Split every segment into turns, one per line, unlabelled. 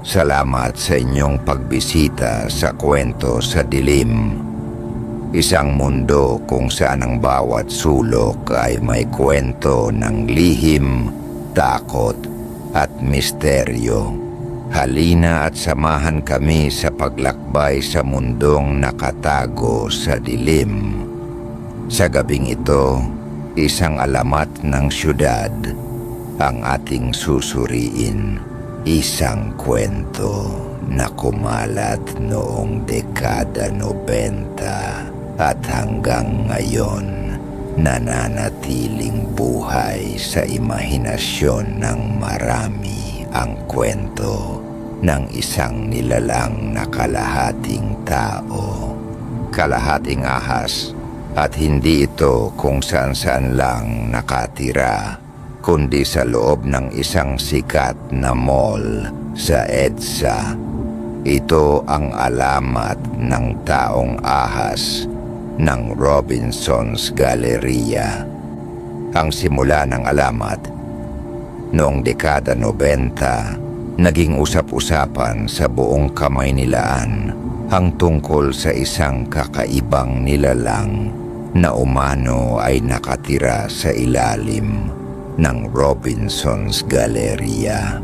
Salamat sa inyong pagbisita sa Kwento sa Dilim. Isang mundo kung saan ang bawat sulok ay may kwento ng lihim, takot at misteryo. Halina at samahan kami sa paglakbay sa mundong nakatago sa dilim. Sa gabing ito, isang alamat ng syudad ang ating susuriin. Isang kwento na kumalat noong dekada 90 at hanggang ngayon nananatiling buhay sa imahinasyon ng marami ang kwento ng isang nilalang na kalahating tao, kalahating ahas, at hindi ito kung saan-saan lang nakatira, kundi sa loob ng isang sikat na mall sa EDSA. Ito ang alamat ng taong ahas ng Robinson's Galleria. Ang simula ng alamat, noong dekada 90, naging usap-usapan sa buong Kamaynilaan ang tungkol sa isang kakaibang nilalang na umano ay nakatira sa ilalim ng Robinson's Galleria.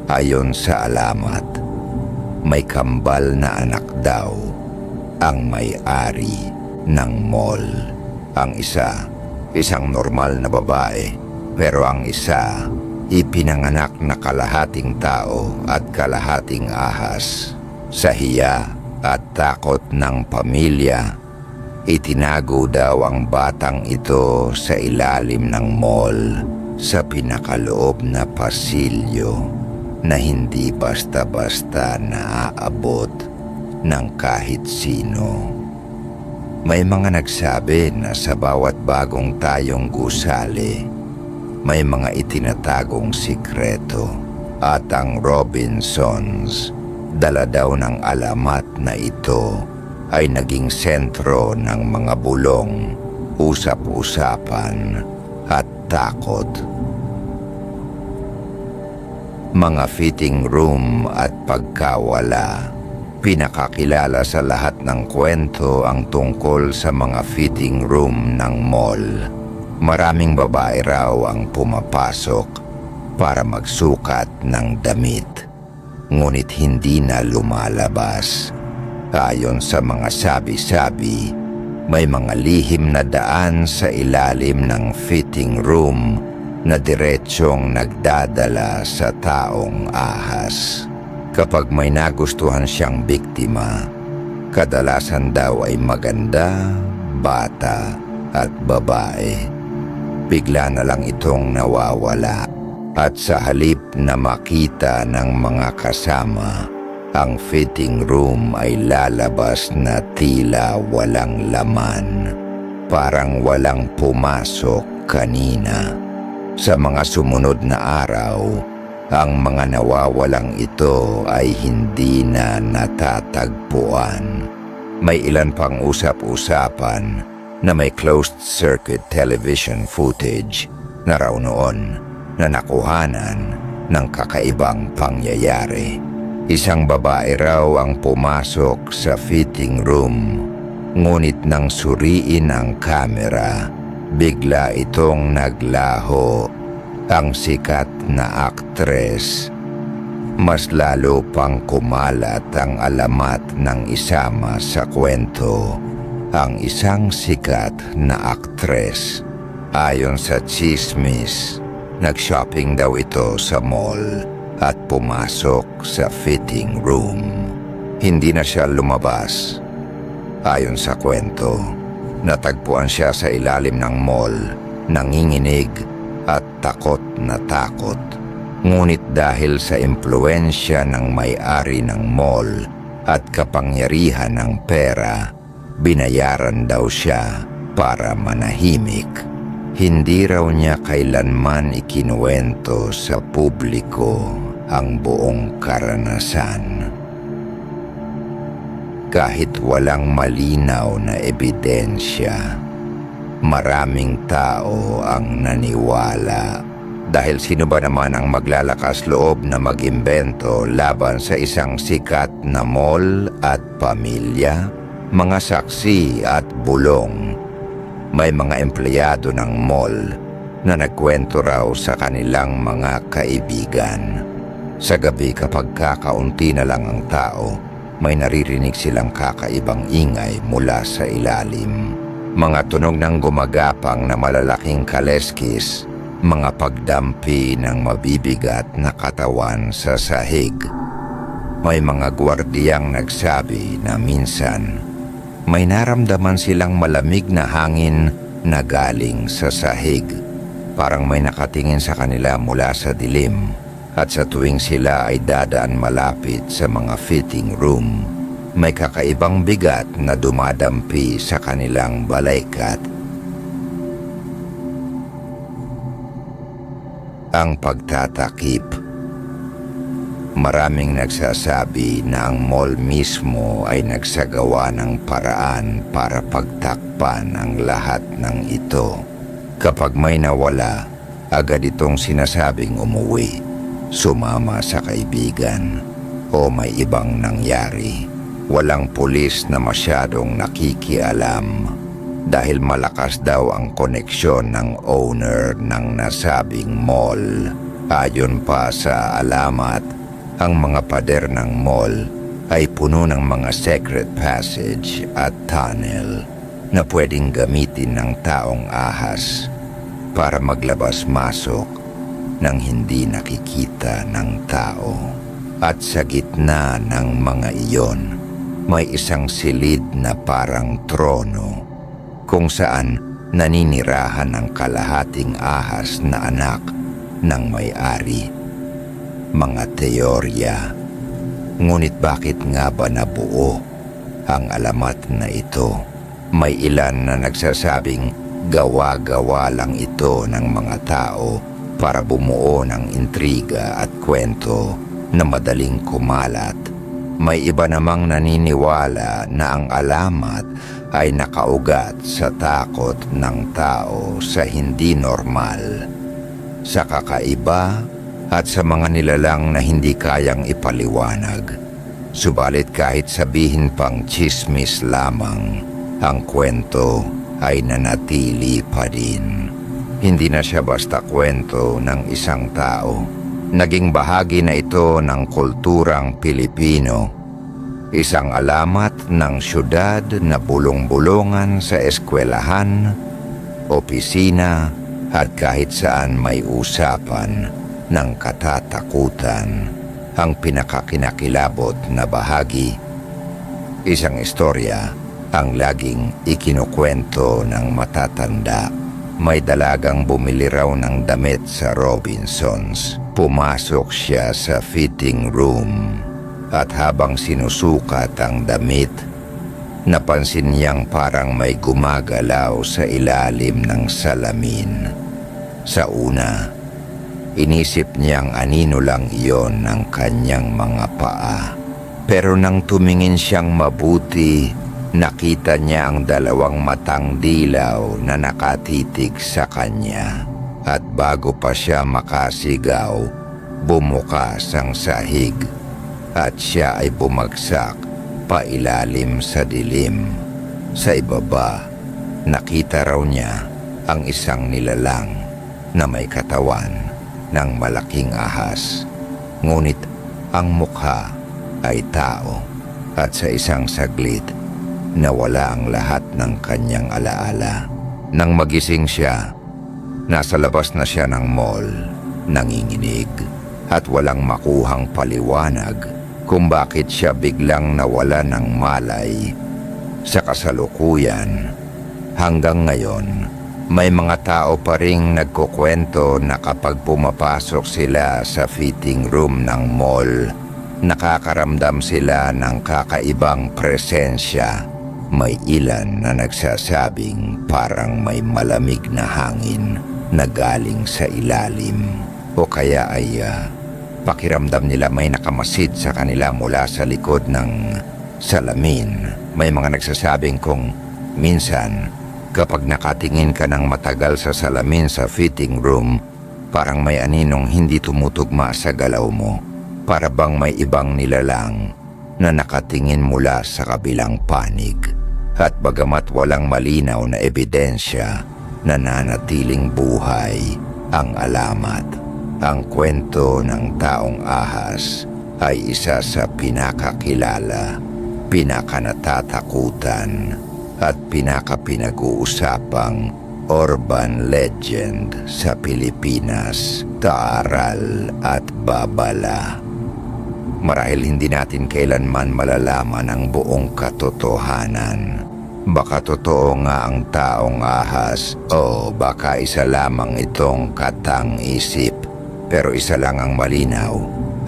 Ayon sa alamat, may kambal na anak daw ang may-ari ng mall. Ang isa, isang normal na babae, pero ang isa, ipinanganak na kalahating tao at kalahating ahas. Sa hiya at takot ng pamilya, itinago daw ang batang ito sa ilalim ng mall sa pinakaloob na pasilyo na hindi basta-basta naaabot ng kahit sino. May mga nagsabi na sa bawat bagong tayong gusali, may mga itinatagong sikreto, at ang Robinsons, dala daw ng alamat na ito, ay naging sentro ng mga bulong, usap-usapan at takot. Mga fitting room at pagkawala. Pinakakilala sa lahat ng kwento ang tungkol sa mga fitting room ng mall. Maraming babae raw ang pumapasok para magsukat ng damit, ngunit hindi na lumalabas. Ayon sa mga sabi-sabi, may mga lihim na daan sa ilalim ng fitting room na diretsyong nagdadala sa taong ahas. Kapag may nagustuhan siyang biktima, kadalasan daw ay maganda, bata at babae. Bigla na lang itong nawawala, at sa halip na makita ng mga kasama, ang fitting room ay lalabas na tila walang laman, parang walang pumasok kanina. Sa mga sumunod na araw, ang mga nawawalang ito ay hindi na natatagpuan. May ilan pang usap-usapan na may closed-circuit television footage na raw noon na nakuhanan ng kakaibang pangyayari. Isang babae raw ang pumasok sa fitting room, ngunit nang suriin ang kamera, bigla itong naglaho. Ang sikat na aktres. Mas lalo pang kumalat ang alamat ng isama sa kwento, ang isang sikat na aktres. Ayon sa chismis, nag-shopping daw ito sa mall at pumasok sa fitting room. Hindi na siya lumabas. Ayon sa kwento, natagpuan siya sa ilalim ng mall, nanginginig at takot na takot. Ngunit dahil sa impluwensya ng may-ari ng mall at kapangyarihan ng pera, binayaran daw siya para manahimik. Hindi raw niya kailanman ikinuwento sa publiko ang buong karanasan. Kahit walang malinaw na ebidensya, maraming tao ang naniwala Dahil sino ba naman ang maglalakas loob na mag-imbento laban sa isang sikat na mall at pamilya? Mga saksi at bulong. May mga empleyado ng mall na nagkwento raw sa kanilang mga kaibigan. Sa gabi kapag kakaunti na lang ang tao, may naririnig silang kakaibang ingay mula sa ilalim. Mga tunog ng gumagapang na malalaking kaleskis, mga pagdampi ng mabibigat na katawan sa sahig. May mga gwardiyang nagsabi na minsan may naramdaman silang malamig na hangin na galing sa sahig. Parang may nakatingin sa kanila mula sa dilim, at sa tuwing sila ay dadaan malapit sa mga fitting room, may kakaibang bigat na dumadampi sa kanilang balaikat. Ang pagtatakip. Maraming nagsasabi na ang mall mismo ay nagsagawa ng paraan para pagtakpan ang lahat ng ito. Kapag may nawala, agad itong sinasabing umuwi, sumama sa kaibigan, o may ibang nangyari. Walang pulis na masyadong nakikialam dahil malakas daw ang koneksyon ng owner ng nasabing mall. Ayon pa sa alamat, ang mga pader ng mall ay puno ng mga secret passage at tunnel na pwedeng gamitin ng taong ahas para maglabas-masok nang hindi nakikita ng tao. At sa gitna ng mga iyon, may isang silid na parang trono kung saan naninirahan ang kalahating ahas na anak ng may-ari. Mga teorya. Ngunit bakit nga ba nabuo ang alamat na ito? May ilan na nagsasabing gawa-gawa lang ito ng mga tao para bumuo ng intriga at kwento na madaling kumalat. May iba namang naniniwala na ang alamat ay nakaugat sa takot ng tao sa hindi normal, sa kakaiba at sa mga nilalang na hindi kayang ipaliwanag. Subalit kahit sabihin pang tsismis lamang, ang kwento ay nanatili pa din. Hindi na siya basta kwento ng isang tao. Naging bahagi na ito ng kulturang Pilipino. Isang alamat ng syudad na bulong-bulungan sa eskwelahan, opisina, at kahit saan may usapan ng katatakutan. Ang pinakakinakilabot na bahagi, isang istorya ang laging ikinukwento ng matatanda. May dalagang bumili raw ng damit sa Robinsons. Pumasok siya sa fitting room at habang sinusukat ang damit, napansin niyang parang may gumagalaw sa ilalim ng salamin. Sa una, inisip niyang anino lang iyon ng kanyang mga paa. Pero nang tumingin siyang mabuti, nakita niya ang dalawang matang dilaw na nakatitig sa kanya. At bago pa siya makasigaw, bumukas ang sahig at siya ay bumagsak pailalim sa dilim. Sa ibaba, nakita raw niya ang isang nilalang na may katawan ng malaking ahas. Ngunit ang mukha ay tao at sa isang saglit, nawala ang lahat ng kanyang alaala. Nang magising siya, nasa labas na siya ng mall, nanginginig at walang makuhang paliwanag kung bakit siya biglang nawala ng malay. Sa kasalukuyan, hanggang ngayon, may mga tao pa ring nagkukwento na kapag pumapasok sila sa fitting room ng mall, nakakaramdam sila ng kakaibang presensya. May ilan na nagsasabing parang may malamig na hangin na galing sa ilalim, o kaya ay pakiramdam nila may nakamasid sa kanila mula sa likod ng salamin. May mga nagsasabing kung minsan kapag nakatingin ka ng matagal sa salamin sa fitting room, Parang may aninong hindi tumutugma sa galaw mo. Para bang may ibang nilalang na nakatingin mula sa kabilang panig. At bagamat walang malinaw na ebidensya, nananatiling buhay ang alamat. Ang kwento ng taong ahas ay isa sa pinakakilala, pinakanatatakutan at pinakapinag-uusapang urban legend sa Pilipinas, Taaral at Babala. Marahil hindi natin kailanman malalaman ang buong katotohanan. Baka totoo nga ang taong ahas o baka isa lamang itong katang-isip. Pero isa lang ang malinaw,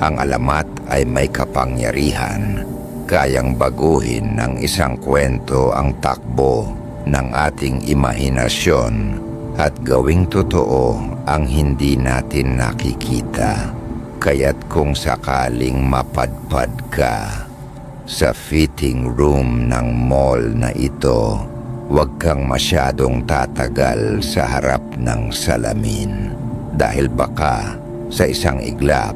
ang alamat ay may kapangyarihan. Kayang baguhin ng isang kwento ang takbo ng ating imahinasyon at gawing totoo ang hindi natin nakikita. Kaya't kung sakaling mapadpad ka sa fitting room ng mall na ito, huwag kang masyadong tatagal sa harap ng salamin. Dahil baka sa isang iglap,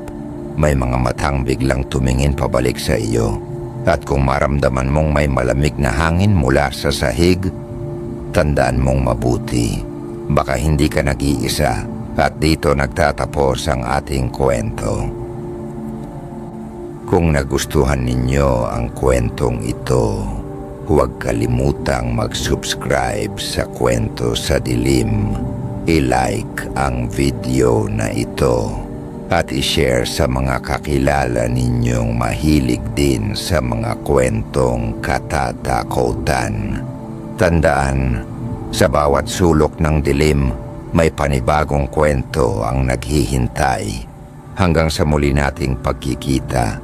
may mga matang biglang tumingin pabalik sa iyo. At kung maramdaman mong may malamig na hangin mula sa sahig, tandaan mong mabuti. Baka hindi ka nag-iisa. At dito nagtatapos ang ating kwento. Kung nagustuhan ninyo ang kwentong ito, huwag kalimutang mag-subscribe sa Kwento sa Dilim, i-like ang video na ito, at i-share sa mga kakilala ninyong mahilig din sa mga kwentong katatakutan. Tandaan, sa bawat sulok ng dilim, may panibagong kwento ang naghihintay. Hanggang sa muli nating pagkikita,